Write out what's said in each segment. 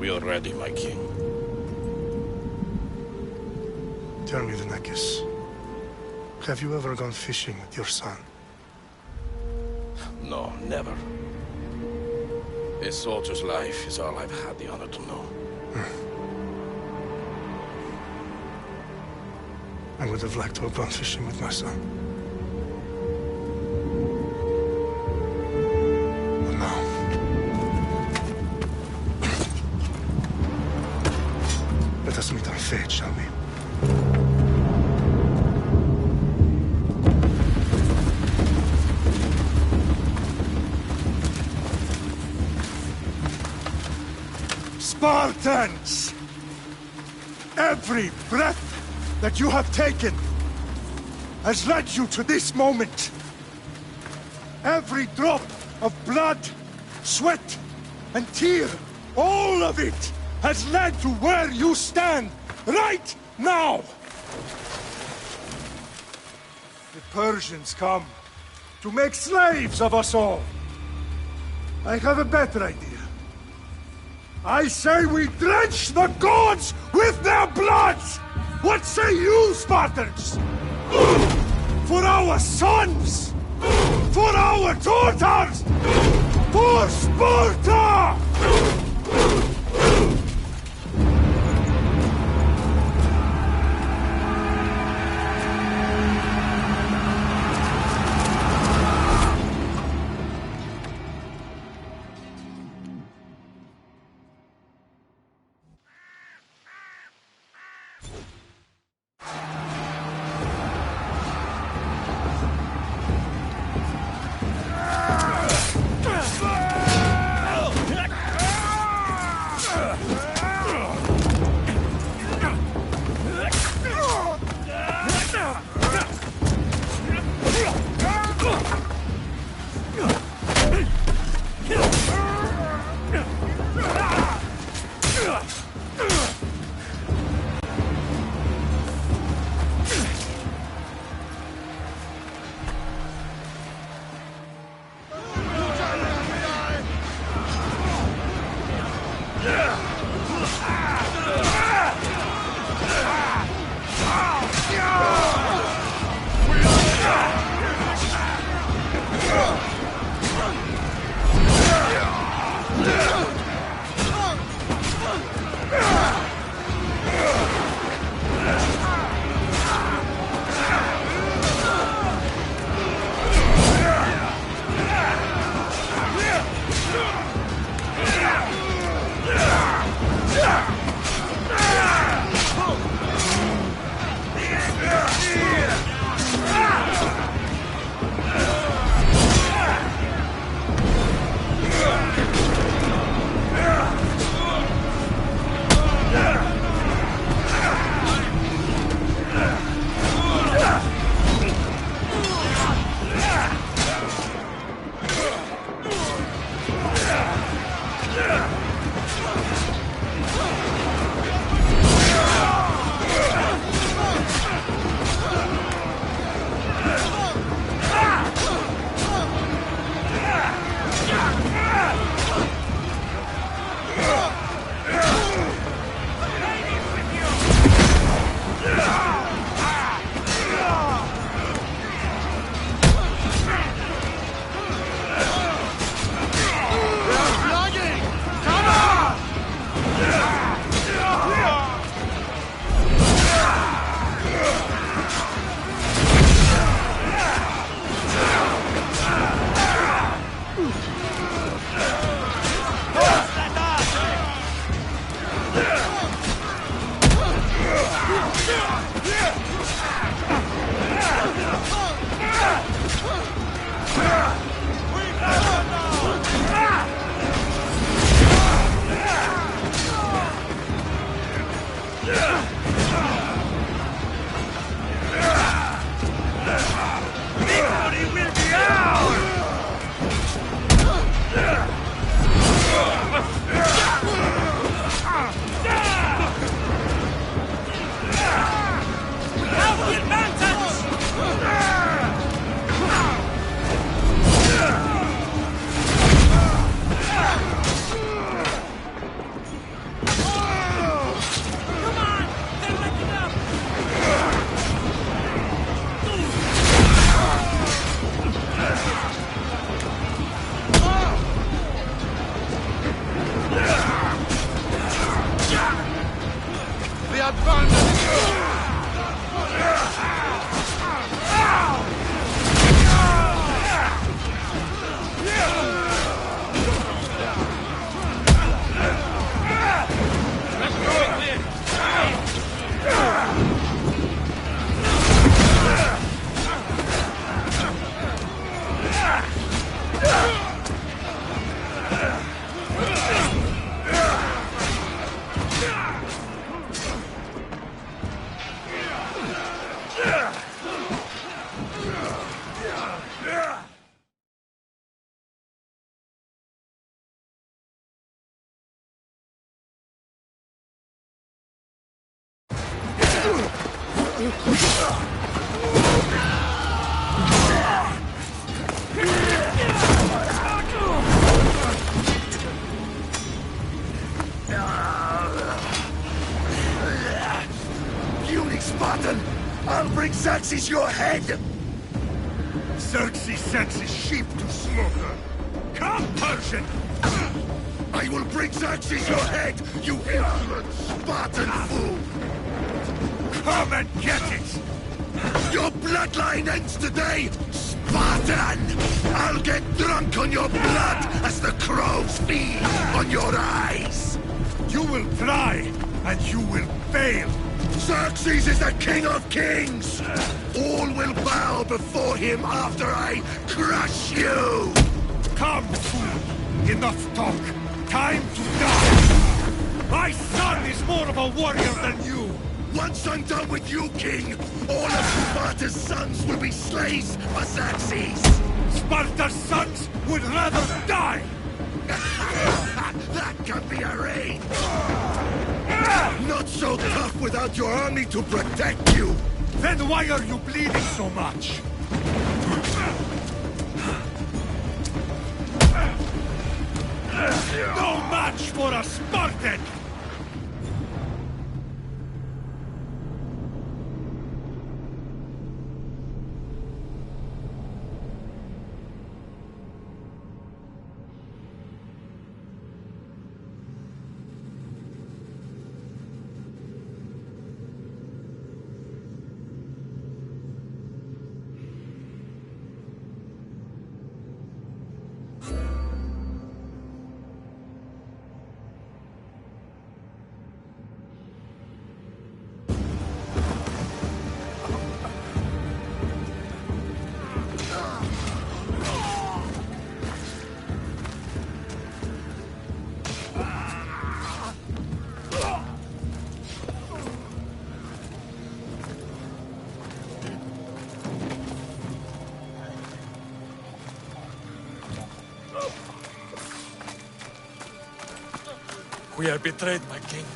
We are ready, my king. Tell me, the Nekis. Have you ever gone fishing with your son? No, never. A soldier's life is all I've had the honor to know. I would have liked to have gone fishing with my son. But now... let us meet our fate, shall we? Spartans! Every breath that you have taken has led you to this moment. Every drop of blood, sweat, and tear, all of it has led to where you stand right now. The Persians come to make slaves of us all. I have a better idea. I say we drench the gods with their blood! What say you, Spartans? For our sons! For our daughters! For Sparta! Puny Spartan! I'll bring Xerxes your head! Xerxes sends his sheep to slaughter. Come, Persian! I will bring Xerxes your head, you insolent Spartan fool! Come and get it! Your bloodline ends today, Spartan! I'll get drunk on your blood as the crows feed on your eyes! You will try, and you will fail! Xerxes is the king of kings! All will bow before him after I crush you! Come, fool! Enough talk! Time to die! My son is more of a warrior than you! Once I'm done with you, king, all of Sparta's sons will be slaves for Xerxes! Sparta's sons would rather die! That can be arranged! Not so tough without your army to protect you! Then why are you bleeding so much? No match for a Spartan! We are betrayed, my king.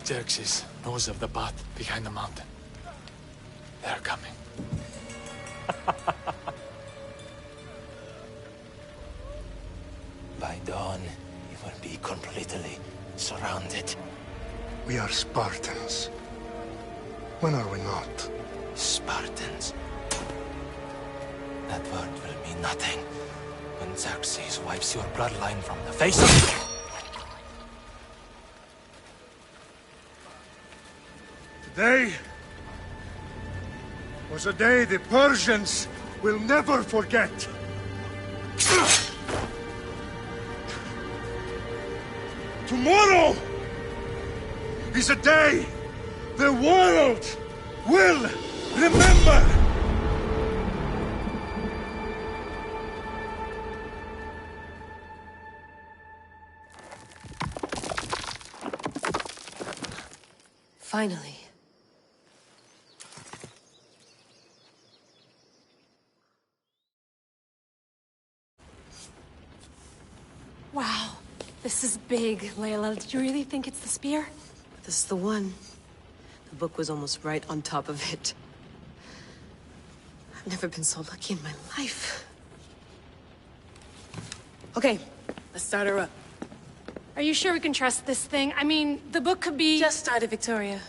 Xerxes knows of the path behind the mountain. They're coming. By dawn, you will be completely surrounded. We are Spartans. When are we not? Spartans. That word will mean nothing when Xerxes wipes your bloodline from the face of... Today was a day the Persians will never forget. Tomorrow is a day the world will remember. Finally. Wow, this is big, Layla. Did you really think it's the spear? This is the one. The book was almost right on top of it. I've never been so lucky in my life. Okay, let's start her up. Are you sure we can trust this thing? I mean, the book could be... Just started, Victoria.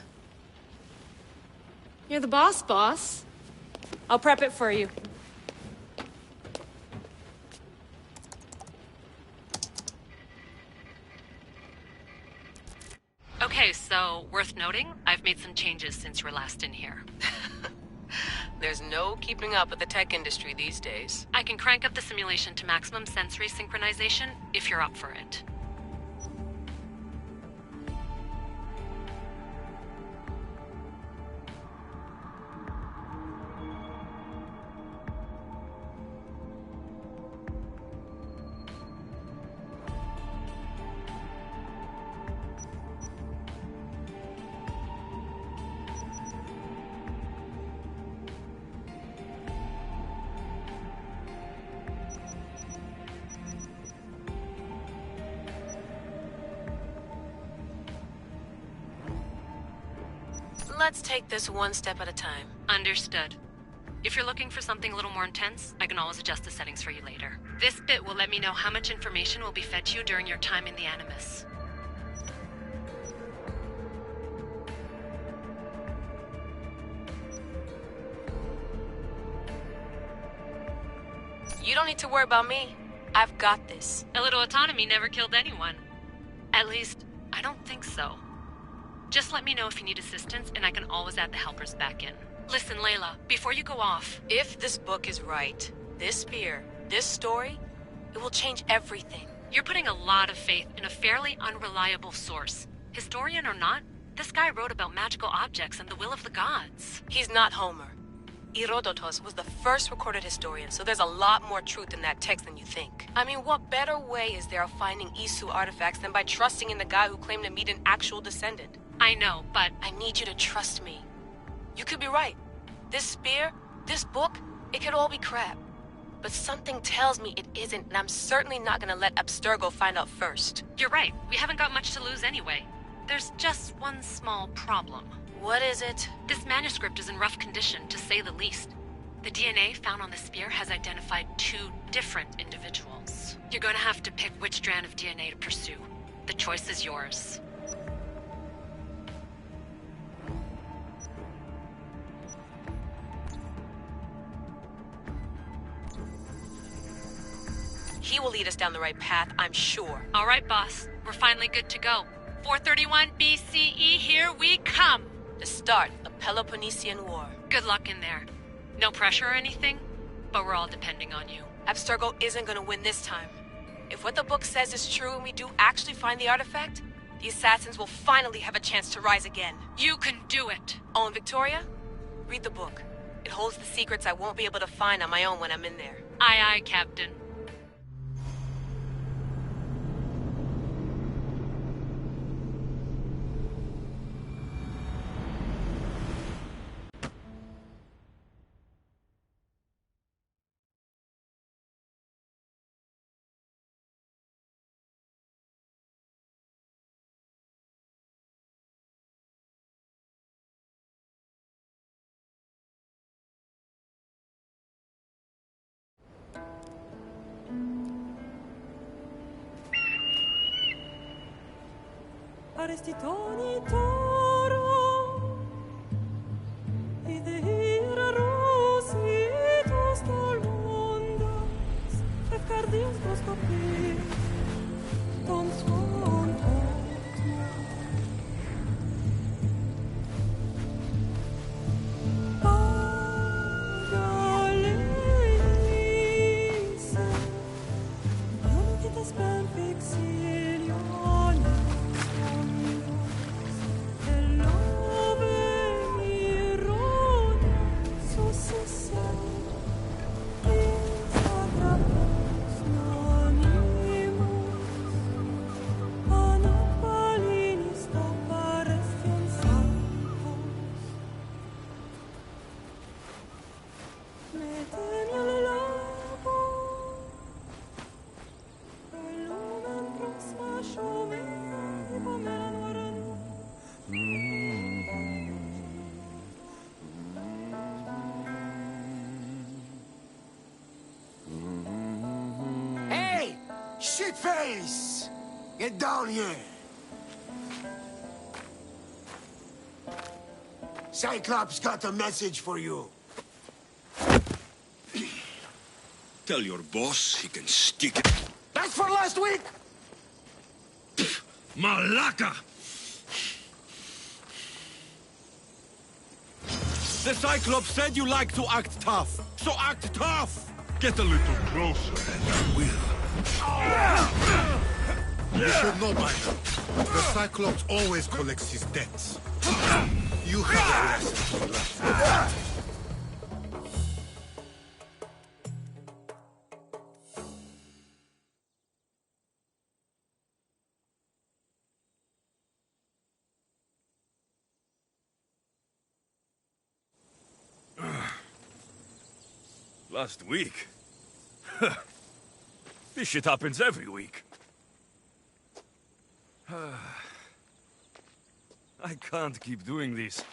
You're the boss. I'll prep it for you. Okay, so worth noting, I've made some changes since you were last in here. There's no keeping up with the tech industry these days. I can crank up the simulation to maximum sensory synchronization if you're up for it. Let's take this one step at a time. Understood. If you're looking for something a little more intense, I can always adjust the settings for you later. This bit will let me know how much information will be fed to you during your time in the Animus. You don't need to worry about me. I've got this. A little autonomy never killed anyone. At least, I don't think so. Just let me know if you need assistance, and I can always add the helpers back in. Listen, Layla, before you go off... If this book is right, this spear, this story, it will change everything. You're putting a lot of faith in a fairly unreliable source. Historian or not, this guy wrote about magical objects and the will of the gods. He's not Homer. Herodotus was the first recorded historian, so there's a lot more truth in that text than you think. I mean, what better way is there of finding Isu artifacts than by trusting in the guy who claimed to meet an actual descendant? I know, but... I need you to trust me. You could be right. This spear, this book, it could all be crap. But something tells me it isn't, and I'm certainly not gonna let Abstergo find out first. You're right. We haven't got much to lose anyway. There's just one small problem. What is it? This manuscript is in rough condition, to say the least. The DNA found on the spear has identified 2 different individuals. You're going to have to pick which strand of DNA to pursue. The choice is yours. He will lead us down the right path, I'm sure. All right, boss. We're finally good to go. 431 BCE, here we come! The start of Peloponnesian War. Good luck in there. No pressure or anything, but we're all depending on you. Abstergo isn't gonna win this time. If what the book says is true and we do actually find the artifact, the assassins will finally have a chance to rise again. You can do it! Oh, and Victoria? Read the book. It holds the secrets I won't be able to find on my own when I'm in there. Aye, aye, Captain. Arrestitoni toro, idehira rositos tolmondas, efcardius proscopir, ton scontot. Pagaleise, ionitas ben fixilionis. Shitface! Get down here! Cyclops got a message for you. Tell your boss he can stick it. That's for last week! Malaka! The Cyclops said you like to act tough, so act tough! Get a little closer and I will. You should know by now. The Cyclops always collects his debts. You have a lesson to learn. Last week? This shit happens every week. I can't keep doing this.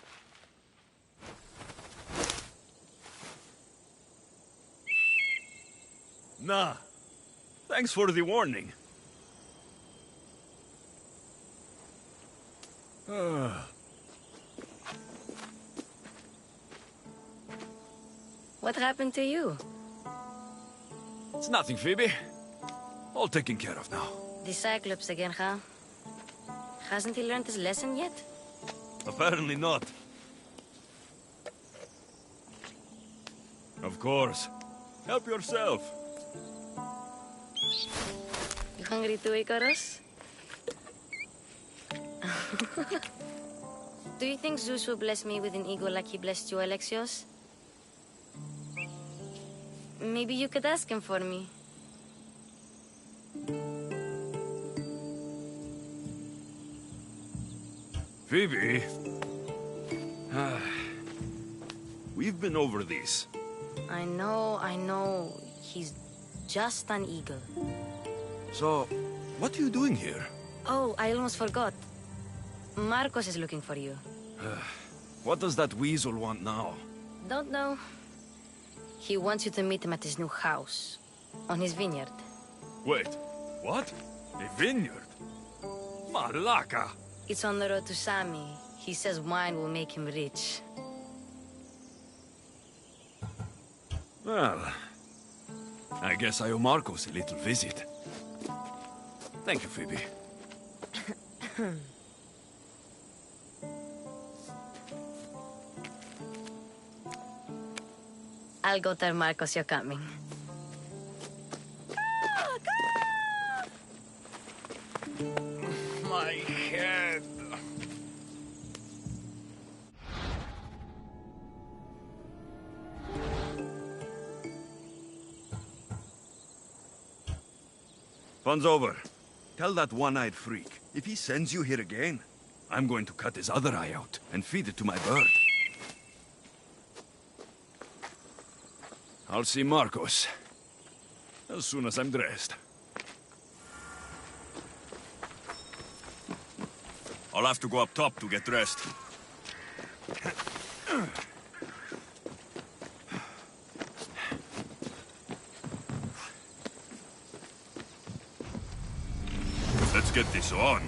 Nah. Thanks for the warning. What happened to you? It's nothing, Phoebe. All taken care of now. The Cyclops again, huh? Hasn't he learned his lesson yet? Apparently not. Of course. Help yourself. You hungry too, Icarus? Do you think Zeus will bless me with an ego like he blessed you, Alexios? Maybe you could ask him for me. Phoebe. We've been over this. I know. He's just an eagle. So, what are you doing here? Oh, I almost forgot. Marcos is looking for you. What does that weasel want now? Don't know. He wants you to meet him at his new house. On his vineyard. Wait, what? A vineyard? Malaka! It's on the road to Sami. He says wine will make him rich. Well, I guess I owe Marcos a little visit. Thank you, Phoebe. I'll go tell Marcos you're coming. My head. Fun's over. Tell that one-eyed freak, if he sends you here again, I'm going to cut his other eye out and feed it to my bird. I'll see Marcos as soon as I'm dressed. I'll have to go up top to get dressed. Let's get this on.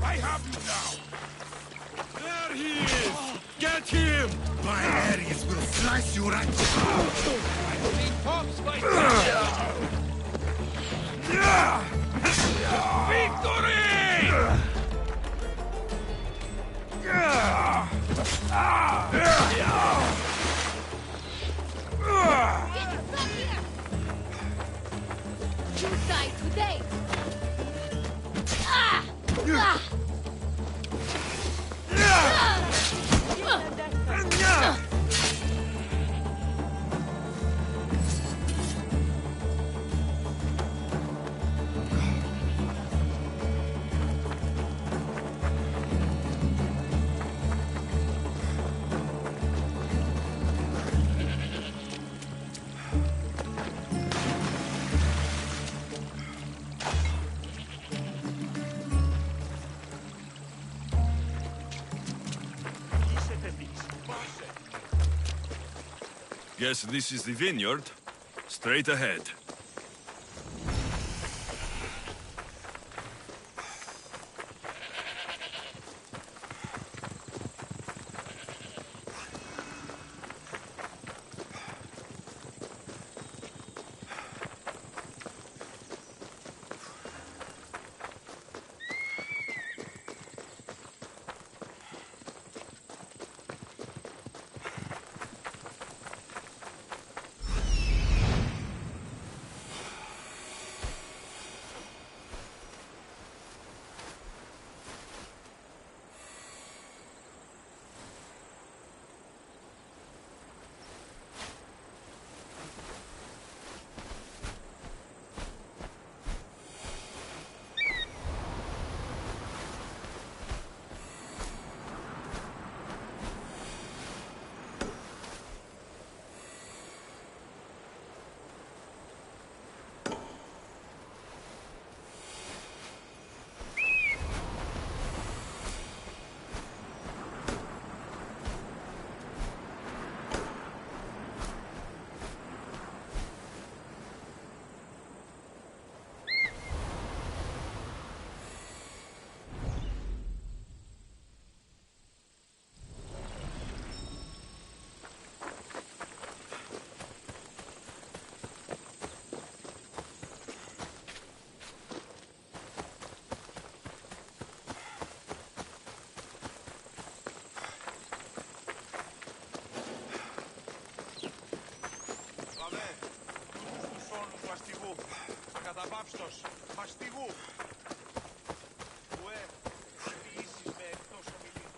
I have you now! There he is! Get him! My Ares will slice you right You die today! Guess this is the vineyard. Straight ahead. Ακαταπαύστος, μαστιγού. Ουέ, ποιήσεις με εκτός ομιλίου.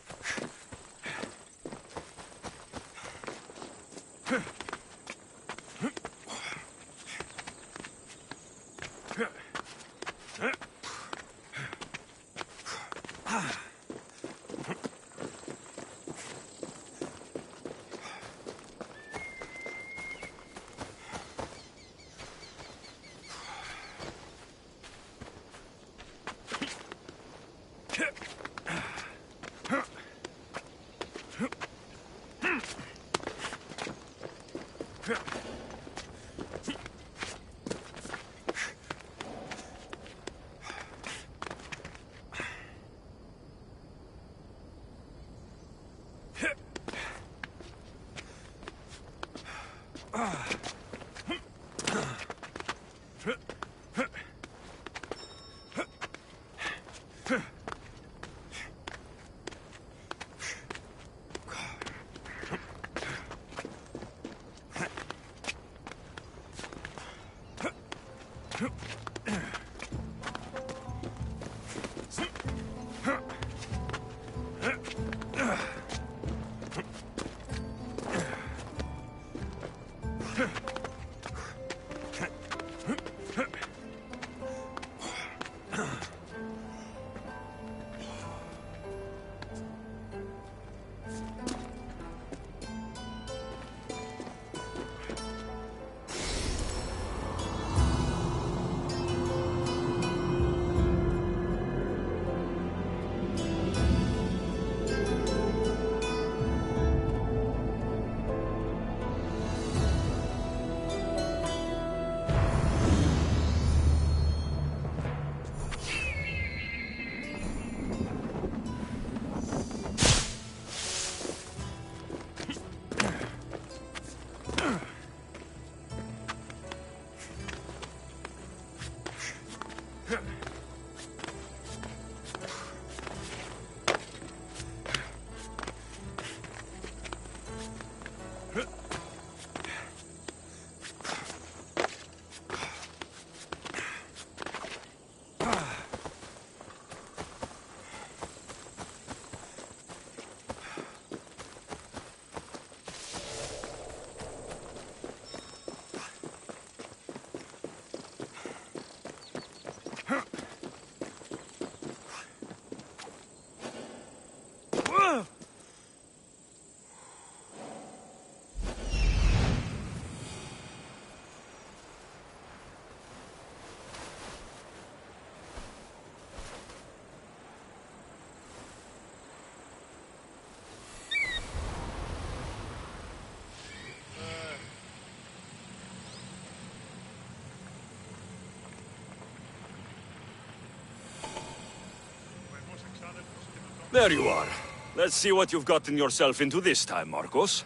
There you are. Let's see what you've gotten yourself into this time, Marcos.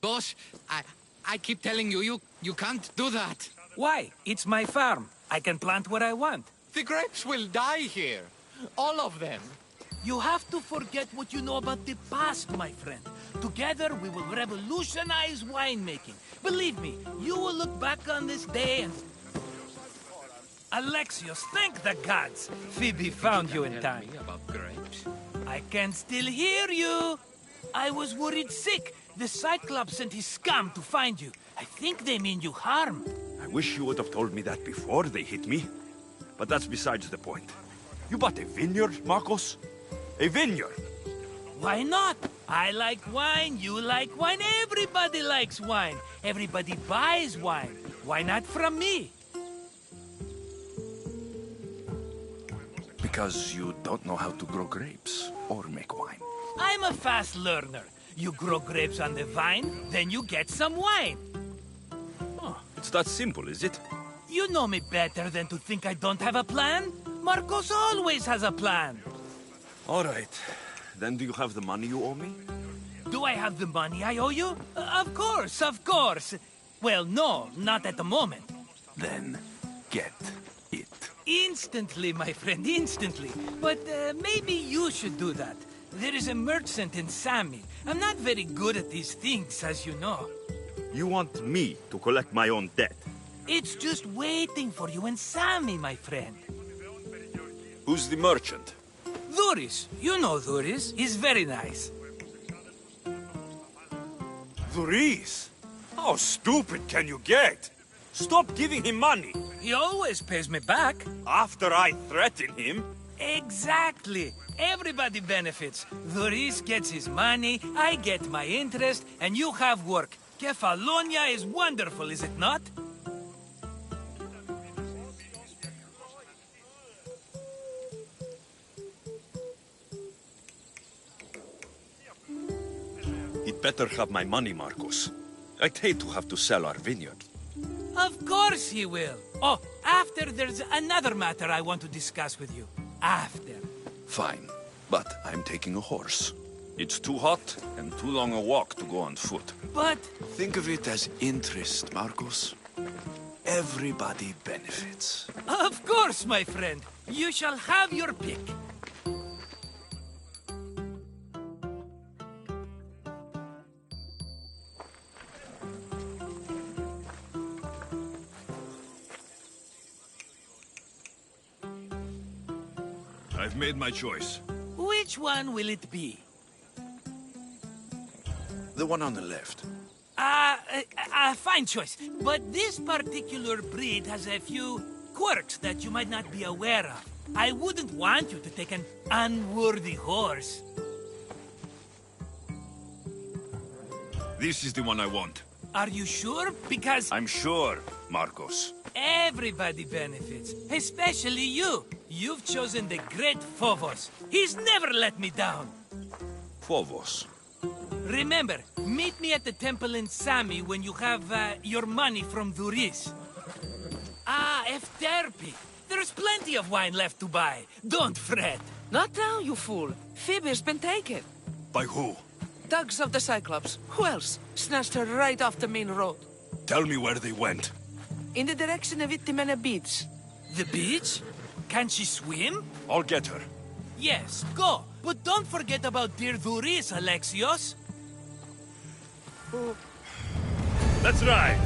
Boss, I keep telling you can't do that. Why? It's my farm. I can plant what I want. The grapes will die here. All of them. You have to forget what you know about the past, my friend. Together, we will revolutionize winemaking. Believe me, you will look back on this day and... Alexios, thank the gods! Phoebe found you in time. About grapes. I can still hear you. I was worried sick. The Cyclops sent his scum to find you. I think they mean you harm. I wish you would have told me that before they hit me. But that's besides the point. You bought a vineyard, Marcos? A vineyard? Why not? I like wine, you like wine, everybody likes wine. Everybody buys wine. Why not from me? Because you don't know how to grow grapes or make wine. I'm a fast learner. You grow grapes on the vine, then you get some wine. Oh, it's that simple, is it? You know me better than to think I don't have a plan. Marcos always has a plan. All right. Then do you have the money you owe me? Do I have the money I owe you? Of course, of course. Well, no, not at the moment. Then get it. Instantly, my friend, instantly. But maybe you should do that. There is a merchant in Sami. I'm not very good at these things, as you know. You want me to collect my own debt? It's just waiting for you in Sami, my friend. Who's the merchant? Dhuris. You know Dhuris. He's very nice. Dhuris? How stupid can you get? Stop giving him money. He always pays me back. After I threaten him? Exactly. Everybody benefits. Dhuris gets his money, I get my interest, and you have work. Kefalonia is wonderful, is it not? He'd better have my money, Marcos. I'd hate to have to sell our vineyard. Of course he will. Oh, after there's another matter I want to discuss with you. After. Fine, but I'm taking a horse. It's too hot and too long a walk to go on foot. But... Think of it as interest, Marcos. Everybody benefits. Of course, my friend. You shall have your pick. I've made my choice. Which one will it be? The one on the left. Fine choice. But this particular breed has a few quirks that you might not be aware of. I wouldn't want you to take an unworthy horse. This is the one I want. Are you sure? Because... I'm sure, Marcos. Everybody benefits, especially you. You've chosen the great Phobos. He's never let me down. Phobos? Remember, meet me at the temple in Sami when you have your money from Dhuris. Ah, Efterpi. There's plenty of wine left to buy. Don't fret. Not now, you fool. Phoebe's been taken. By who? Thugs of the Cyclops. Who else? Snatched her right off the main road. Tell me where they went. In the direction of Itimena Beach. The beach? Can she swim? I'll get her. Yes, go. But don't forget about dear Dhuris, Alexios. Let's ride.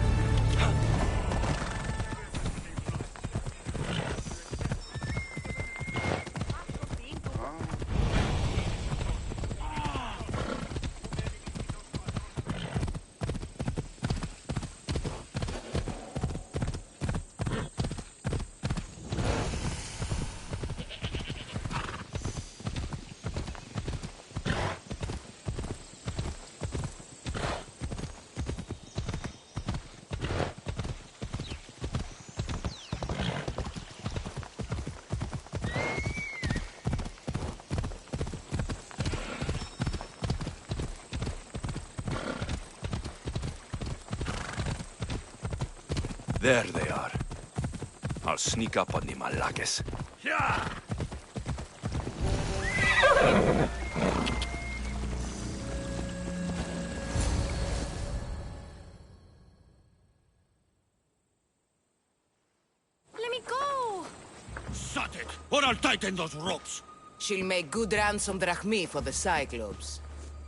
There they are. I'll sneak up on the Malakes. Yeah! Let me go! Shut it, or I'll tighten those ropes. She'll make good ransom drachmi for the Cyclops.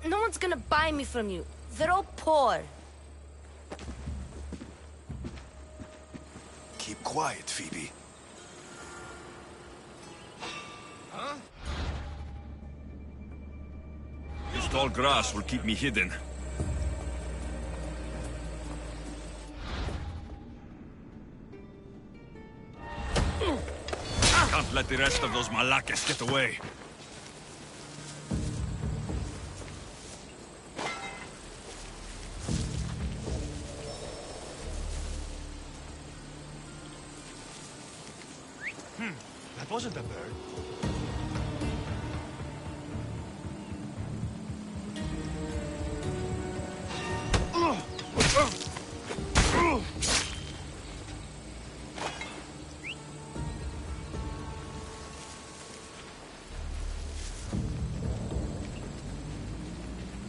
No one's gonna buy me from you. They're all poor. Keep quiet, Phoebe. Huh? This tall grass will keep me hidden. Can't let the rest of those Malakes get away. That wasn't a bird.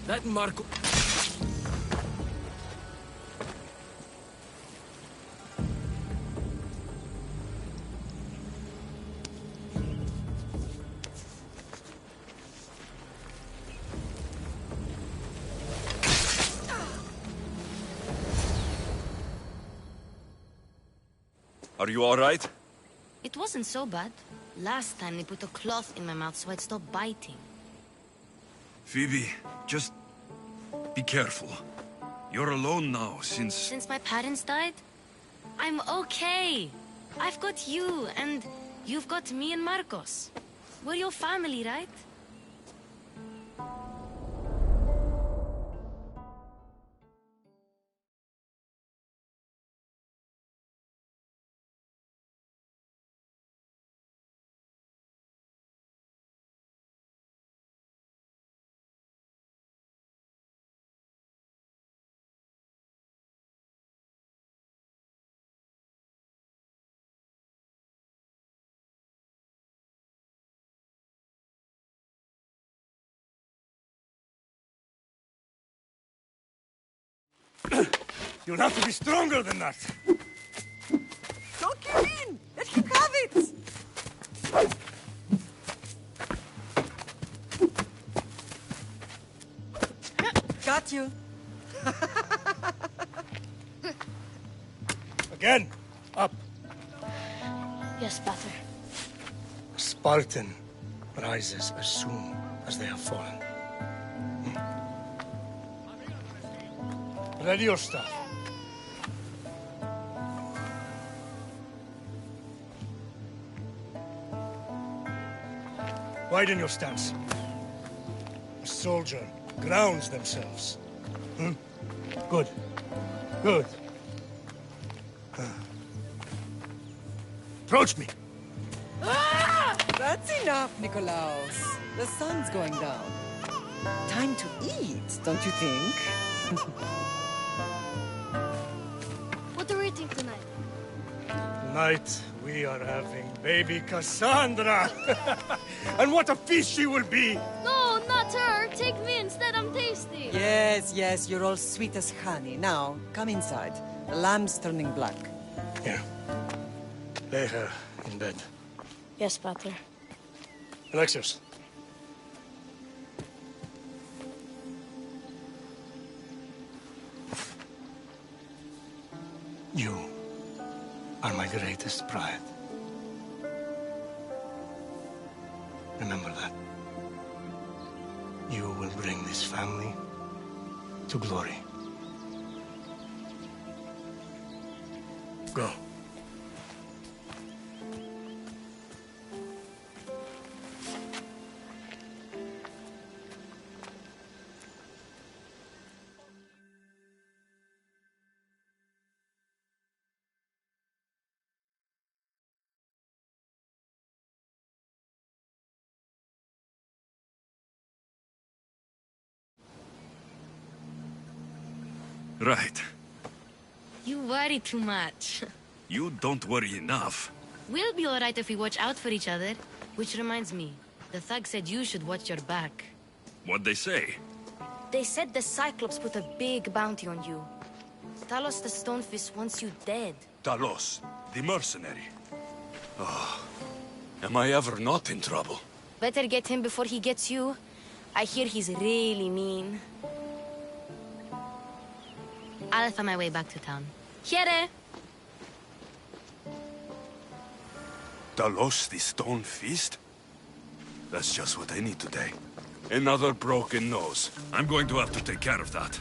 That Marco... Are you all right? It wasn't so bad. Last time they put a cloth in my mouth so I'd stop biting. Phoebe, just be careful. You're alone now since... Since my parents died? I'm okay. I've got you, and you've got me and Marcos. We're your family, right? You'll have to be stronger than that. Don't give in! Let him have it! Got you. Again, up. Yes, Father. A Spartan rises as soon as they have fallen. Ready your stuff. Widen your stance. A soldier grounds themselves. Good. Good. Approach me. Ah! That's enough, Nikolaos. The sun's going down. Time to eat, don't you think? What are we eating tonight? Tonight, we are having baby Cassandra. And what a feast she will be! No, not her. Take me instead. I'm tasty. Yes, yes, you're all sweet as honey. Now, come inside. The lamb's turning black. Here. Lay her in bed. Yes, Pater. Alexios. You are my greatest pride. Remember that. You will bring this family to glory. Go. Right. You worry too much. You don't worry enough. We'll be alright if we watch out for each other. Which reminds me, the thug said you should watch your back. What'd they say? They said the Cyclops put a big bounty on you. Talos the Stonefist wants you dead. Talos, the mercenary. Oh, am I ever not in trouble? Better get him before he gets you. I hear he's really mean. I'll find my way back to town. Here! Talos, the Stone Fist? That's just what I need today. Another broken nose. I'm going to have to take care of that.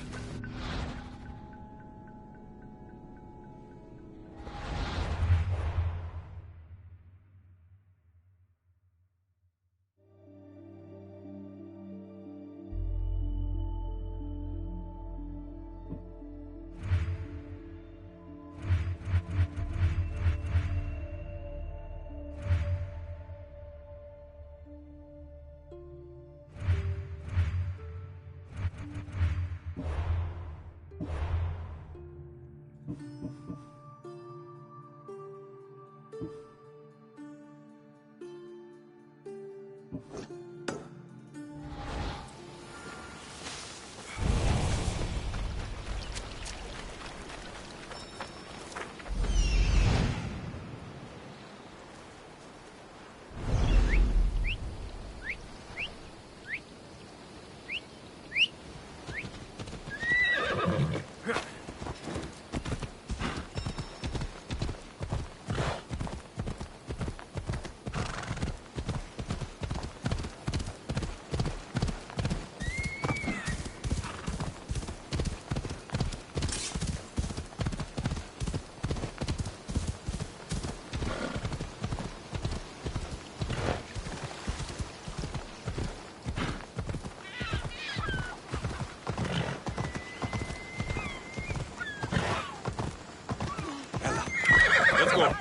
Let's go.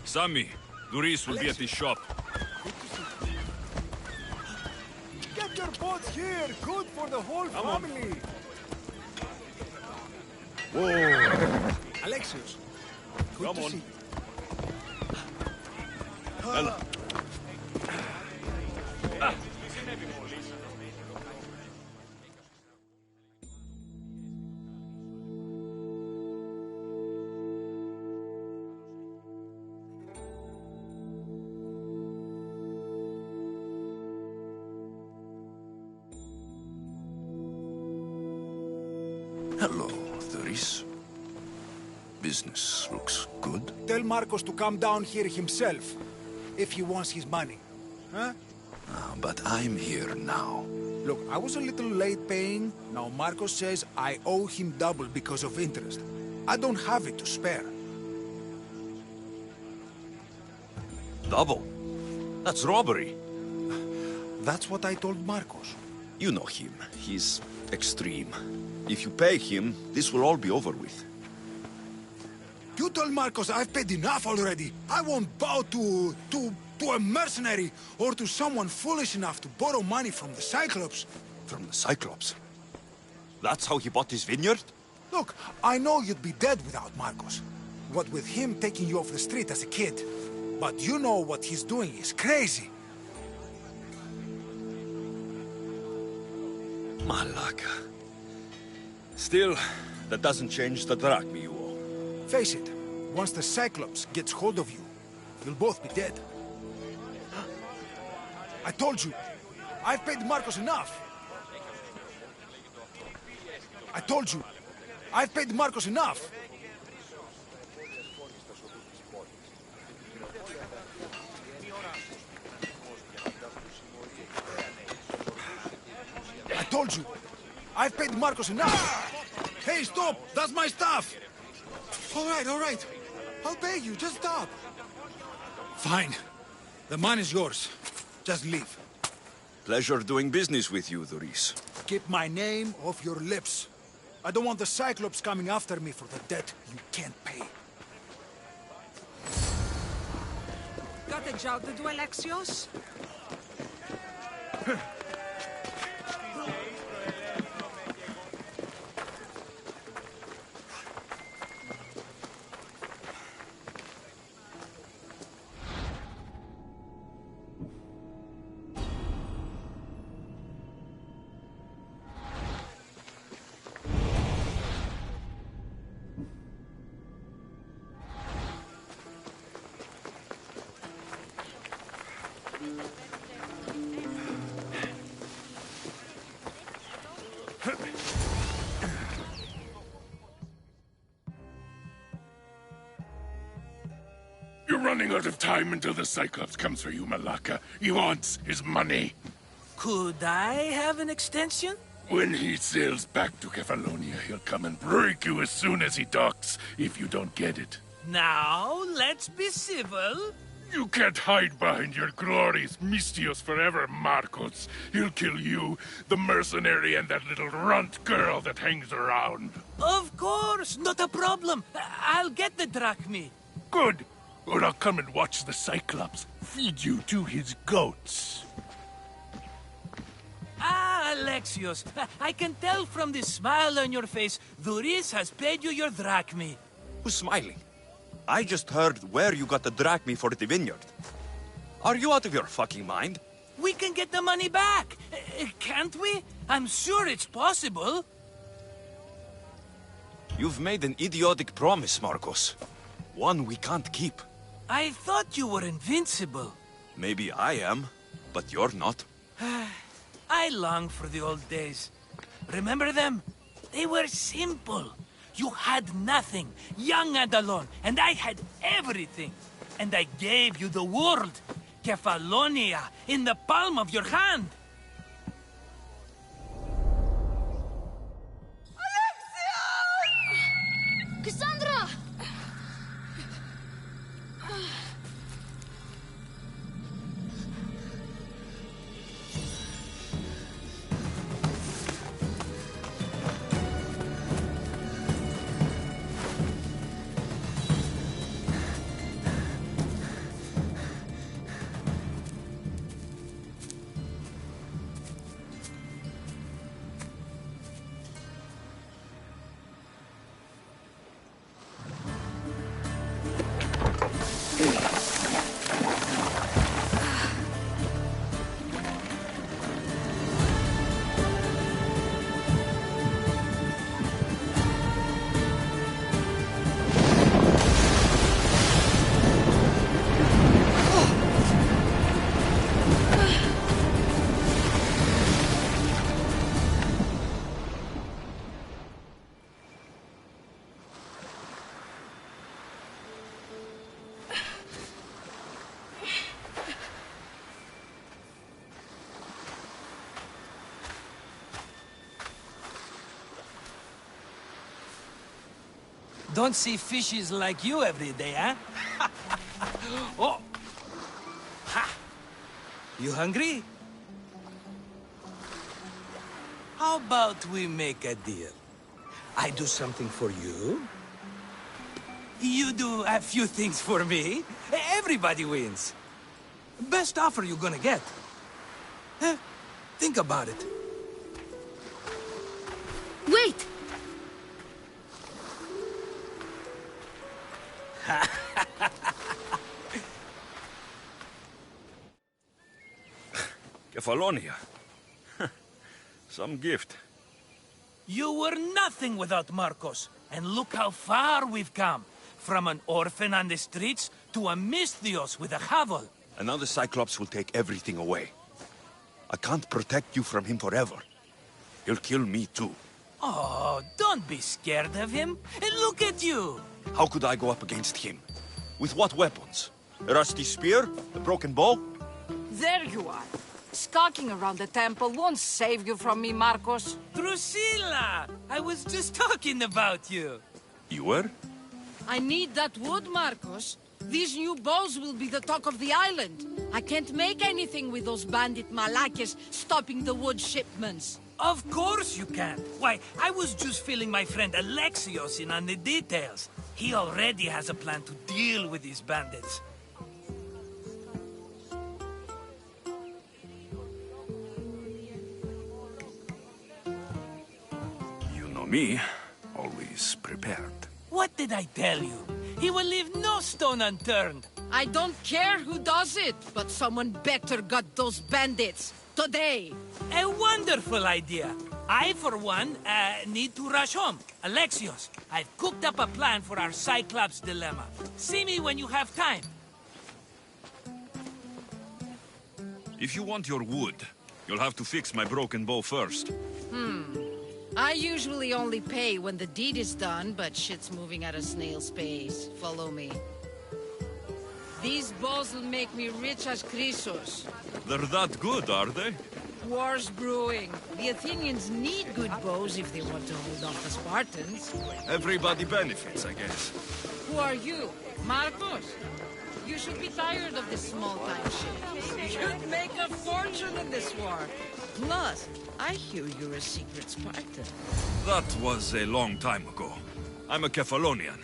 Sammy, Doris will be at his shop. Get your boats here! Good for the whole family! Whoa! Alexios, good Come to on. see you. Ella. Hello, Doris. Business looks good. Tell Marcos to come down here himself, if he wants his money. Huh? But I'm here now. Look, I was a little late paying. Now Marcos says I owe him double because of interest. I don't have it to spare. Double? That's robbery. That's what I told Marcos. You know him. He's extreme. If you pay him, this will all be over with. You told Marcos I've paid enough already. I won't bow to a mercenary or to someone foolish enough to borrow money from the Cyclops. From the Cyclops? That's how he bought his vineyard? Look, I know you'd be dead without Marcos. What with him taking you off the street as a kid. But you know what he's doing is crazy. Malaka. Still, that doesn't change the drachma you owe. Face it, once the Cyclops gets hold of you, you'll both be dead. I told you, I've paid Marcos enough. I told you, I've paid Marcos enough. I told you, I've paid Marcos enough. Hey, stop! That's my stuff! All right. I'll pay you, just stop. Fine. The money's yours. Just leave. Pleasure doing business with you, Doris. Keep my name off your lips. I don't want the Cyclops coming after me for the debt you can't pay. Got a job to do, Alexios? running out of time until the Cyclops comes for you, Malaka. He wants his money. Could I have an extension? When he sails back to Kefalonia, he'll come and break you as soon as he docks, if you don't get it. Now, let's be civil. You can't hide behind your glorious Mistios forever, Marcos. He'll kill you, the mercenary, and that little runt girl that hangs around. Of course, not a problem. I'll get the drachmi. Good. Or I'll come and watch the Cyclops feed you to his goats. Ah, Alexios, I can tell from the smile on your face, Duris has paid you your drachmi. Who's smiling? I just heard where you got the drachmi for the vineyard. Are you out of your fucking mind? We can get the money back, can't we? I'm sure it's possible. You've made an idiotic promise, Marcos. One we can't keep. I thought you were invincible. Maybe I am, but you're not. I long for the old days. Remember them? They were simple. You had nothing, young and alone, and I had everything. And I gave you the world, Kefalonia, in the palm of your hand. Alexia! Cassandra! Don't see fishes like you every day, huh? Oh! Ha! You hungry? How about we make a deal? I do something for you. You do a few things for me. Everybody wins. Best offer you're gonna get. Huh? Think about it. Wait! Kefalonia. Some gift. You were nothing without Marcos, and look how far we've come. From an orphan on the streets to a Mistios with a hovel. And now the Cyclops will take everything away. I can't protect you from him forever. He'll kill me too. Oh, don't be scared of him. And look at you. How could I go up against him? With what weapons? A rusty spear? A broken bow? There you are. Skulking around the temple won't save you from me, Marcos. Drusilla! I was just talking about you. You were? I need that wood, Marcos. These new bows will be the talk of the island. I can't make anything with those bandit malakes stopping the wood shipments. Of course you can. Why, I was just filling my friend Alexios in on the details. He already has a plan to deal with these bandits. You know me, always prepared. What did I tell you? He will leave no stone unturned. I don't care who does it, but someone better got those bandits. Today. A wonderful idea. I, for one, need to rush home. Alexios, I've cooked up a plan for our Cyclops dilemma. See me when you have time. If you want your wood, you'll have to fix my broken bow first. I usually only pay when the deed is done, but shit's moving at a snail's pace. Follow me. bows will make me rich as Chrysos. They're that good, are they? War's brewing. The Athenians need good bows if they want to hold off the Spartans. Everybody benefits, I guess. Who are you? Marcos? You should be tired of this small-time shit. You'd make a fortune in this war. Plus, I hear you're a secret Spartan. That was a long time ago. I'm a Kephalonian.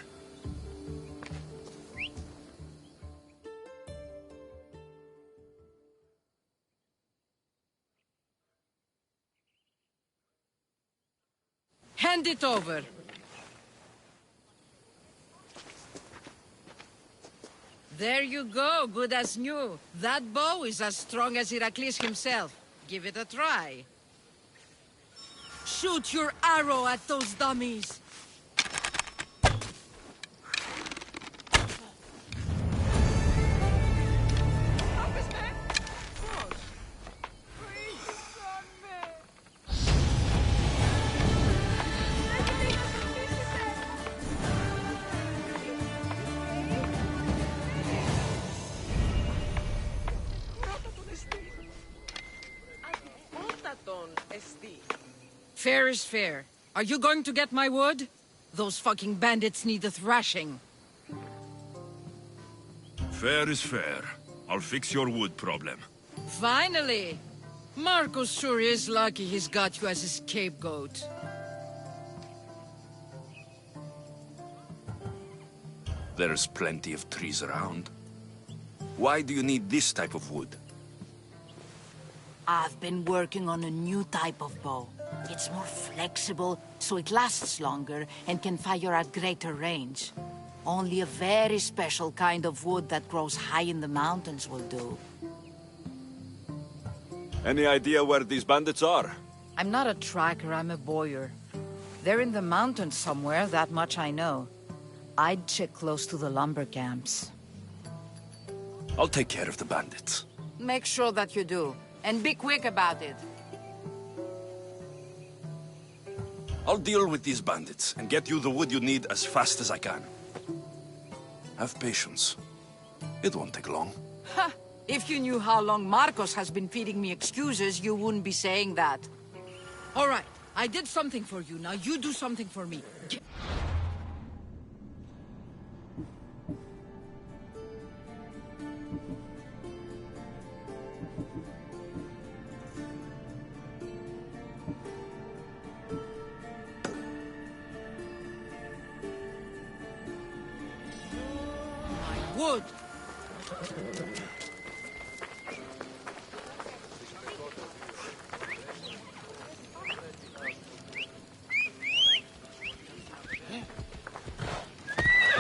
Hand it over. There you go, good as new. That bow is as strong as Heracles himself. Give it a try. Shoot your arrow at those dummies. Fair is fair. Are you going to get my wood? Those fucking bandits need a thrashing. Fair is fair. I'll fix your wood problem. Finally! Marcos sure is lucky he's got you as his scapegoat. There's plenty of trees around. Why do you need this type of wood? I've been working on a new type of bow. It's more flexible, so it lasts longer and can fire at greater range. Only a very special kind of wood that grows high in the mountains will do. Any idea where these bandits are? I'm not a tracker, I'm a boyer. They're in the mountains somewhere, that much I know. I'd check close to the lumber camps. I'll take care of the bandits. Make sure that you do, and be quick about it. I'll deal with these bandits and get you the wood you need as fast as I can. Have patience. It won't take long. Ha! If you knew how long Marcos has been feeding me excuses, you wouldn't be saying that. All right, I did something for you. Now you do something for me. Wood.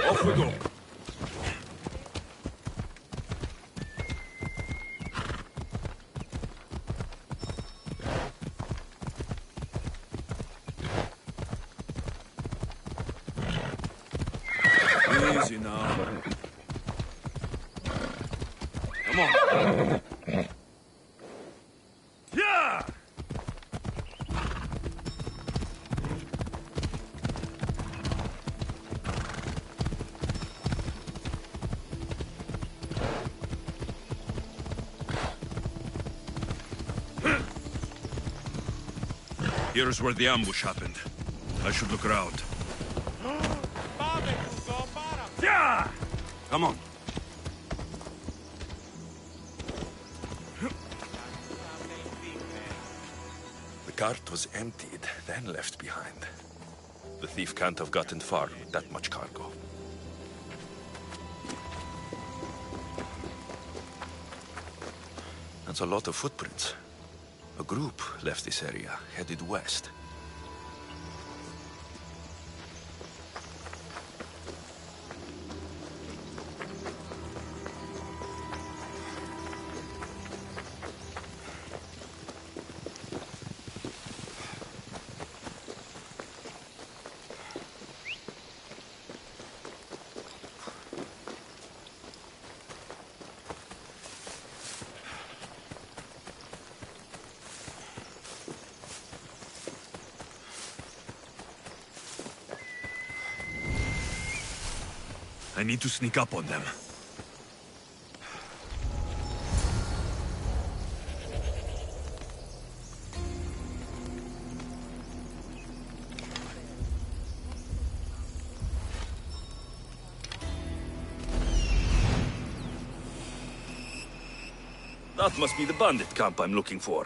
Off we go. Easy now. Come on. Yeah! Here's where the ambush happened. I should look around. Yeah! Come on. The cart was emptied, then left behind. The thief can't have gotten far with that much cargo. That's a lot of footprints. A group left this area, headed west. I need to sneak up on them. That must be the bandit camp I'm looking for.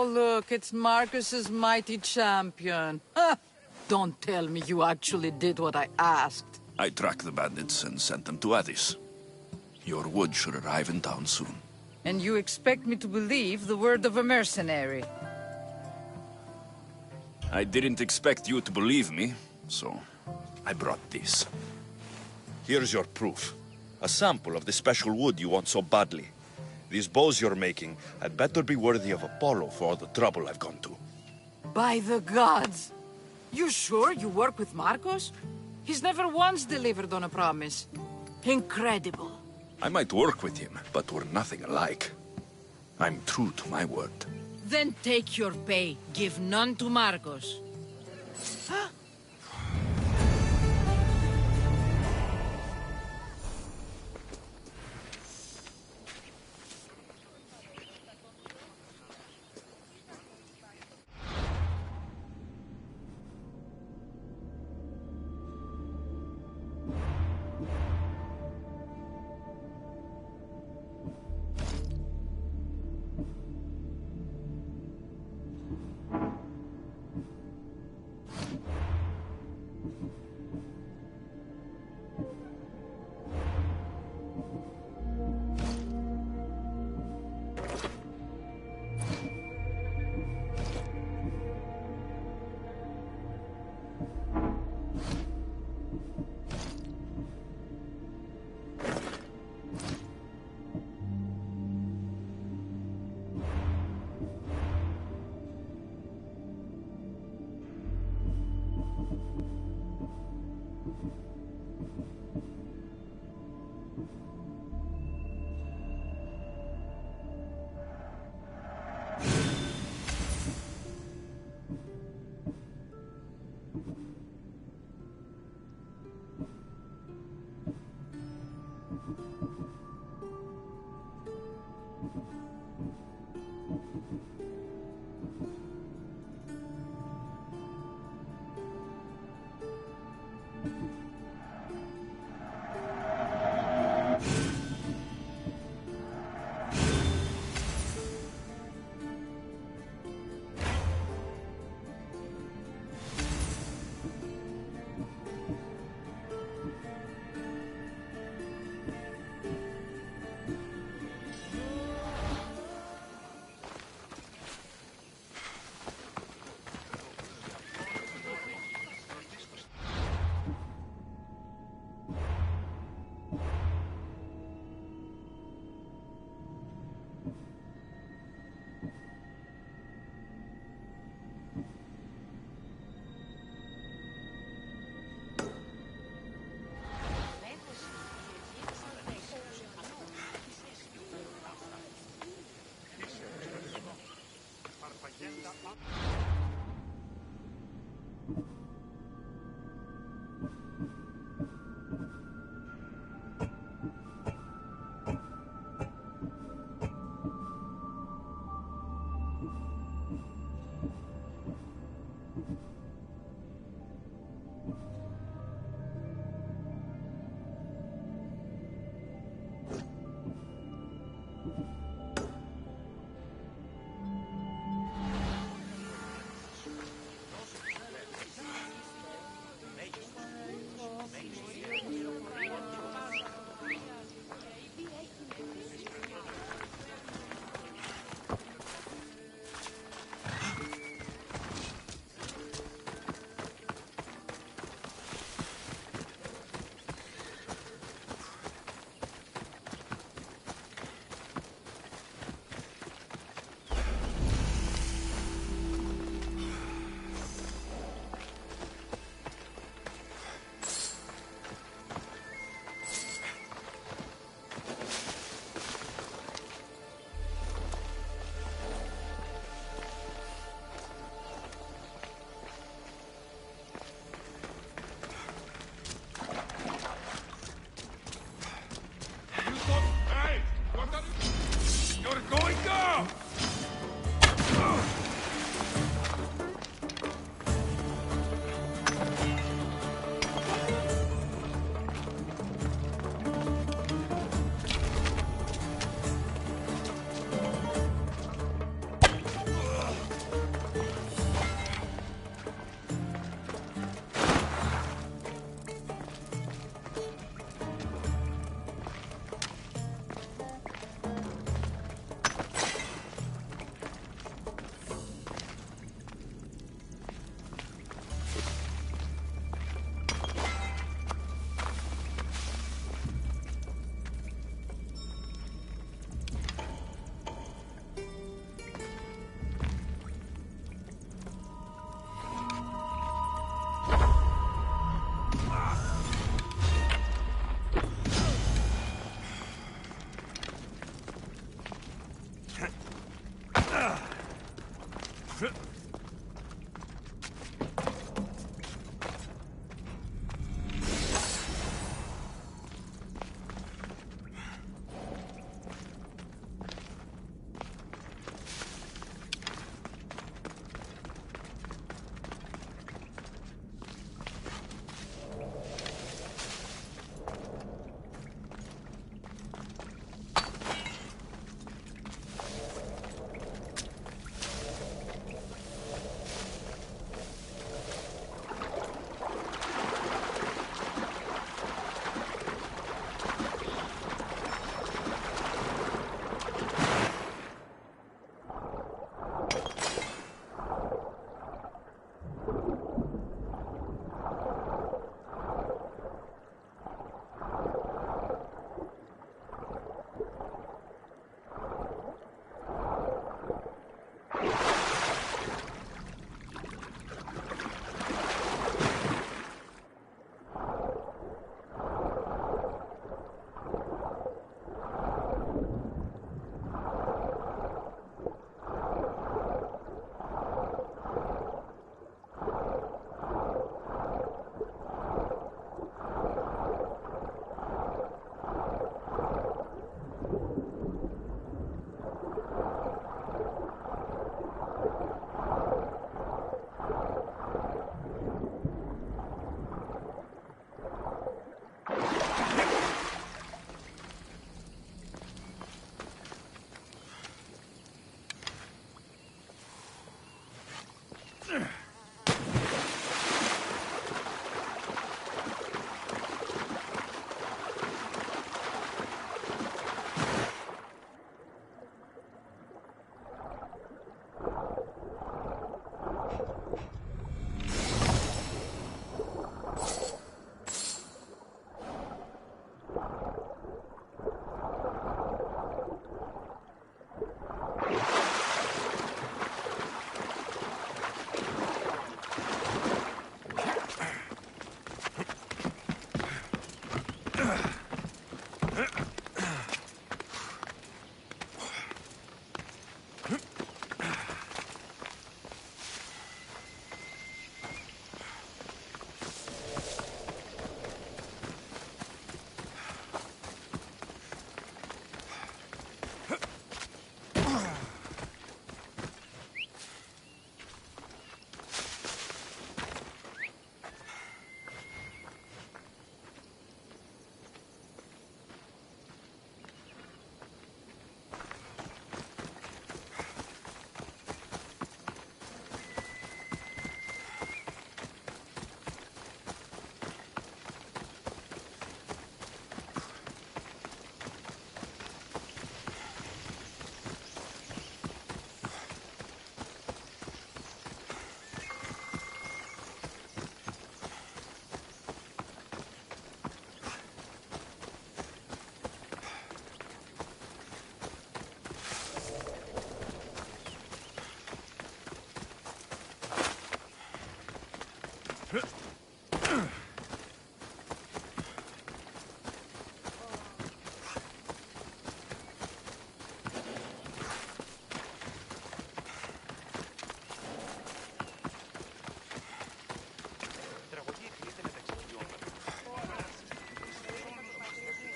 Oh, look, it's Marcus's mighty champion. Don't tell me you actually did what I asked. I tracked the bandits and sent them to Addis. Your wood should arrive in town soon. And you expect me to believe the word of a mercenary? I didn't expect you to believe me, so I brought this. Here's your proof. A sample of the special wood you want so badly. These bows you're making had better be worthy of Apollo for all the trouble I've gone to. By the gods! You sure you work with Marcos? He's never once delivered on a promise. Incredible. I might work with him, but we're nothing alike. I'm true to my word. Then take your pay. Give none to Marcos.